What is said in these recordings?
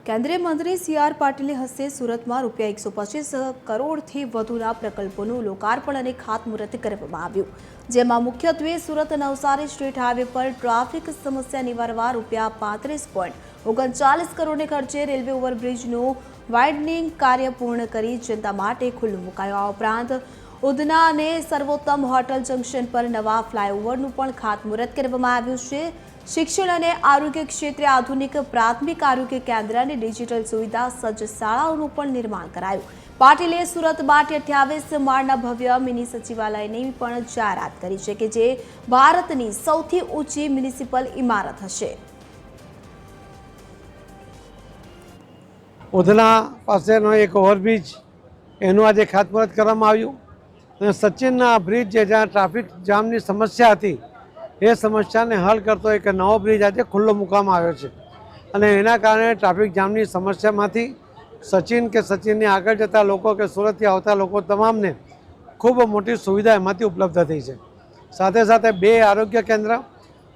કેન્દ્રીય મંત્રી સી.આર. પાટીલને હસ્તે સુરતમાં રૂપિયા 125 કરોડથી વધુના પ્રકલ્પોનું લોકાર્પણ અને ખાતમુહૂર્ત કરવામાં આવ્યું, જેમાં મુખ્યત્વે સુરત નવસારી સ્ટેટ હાઈવે પર ટ્રાફિક સમસ્યા નિવારવા રૂપિયા 35.39 કરોડને ખર્ચે રેલવે ઓવરબ્રિજનું વાઇડનિંગ કાર્ય પૂર્ણ કરી જનતા માટે ખુલ્લું મુકાયું। આ ઉપરાંત ઉધના અને સર્વોત્તમ હોટલ જંકશન પર નવા ફ્લાયઓવરનું પણ ખાતમુહૂર્ત કરવામાં આવ્યું છે। શિક્ષણ અને આરોગ્ય ક્ષેત્રે આધુનિક પ્રાથમિક આરોગ્ય કેન્દ્ર અને ડિજિટલ સુવિધા સજ્જ શાળાઓનું પણ નિર્માણ કરાયું। પાટીલે સુરત માટે 28 માળના ભવ્ય મિની સચિવાલયની પણ જાહેરાત કરી છે કે જે ભારતની સૌથી ઊંચી મ્યુનિસિપલ ઇમારત હશે। ઉધના પાસેનો એક ઓવરબ્રિજ એનું આજે ખાતમુહૂર્ત કરવામાં આવ્યું અને સચિનના બ્રિજ જ્યાં ટ્રાફિક જામની સમસ્યા હતી એ સમસ્યાને હલ કરતો એક નવો બ્રિજ આજે ખુલ્લો મૂકવામાં આવ્યો છે અને એના કારણે ટ્રાફિક જામની સમસ્યામાંથી સચિન કે સચિનની આગળ જતા લોકો કે સુરતથી આવતા લોકો તમામને ખૂબ મોટી સુવિધા એમાંથી ઉપલબ્ધ થઈ છે। સાથે સાથે 2 આરોગ્ય કેન્દ્ર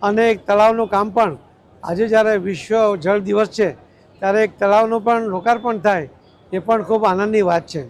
અને એક તળાવનું કામ પણ આજે જ્યારે વિશ્વ જળ દિવસ છે ત્યારે એક તળાવનું પણ લોકાર્પણ થાય એ પણ ખૂબ આનંદની વાત છે।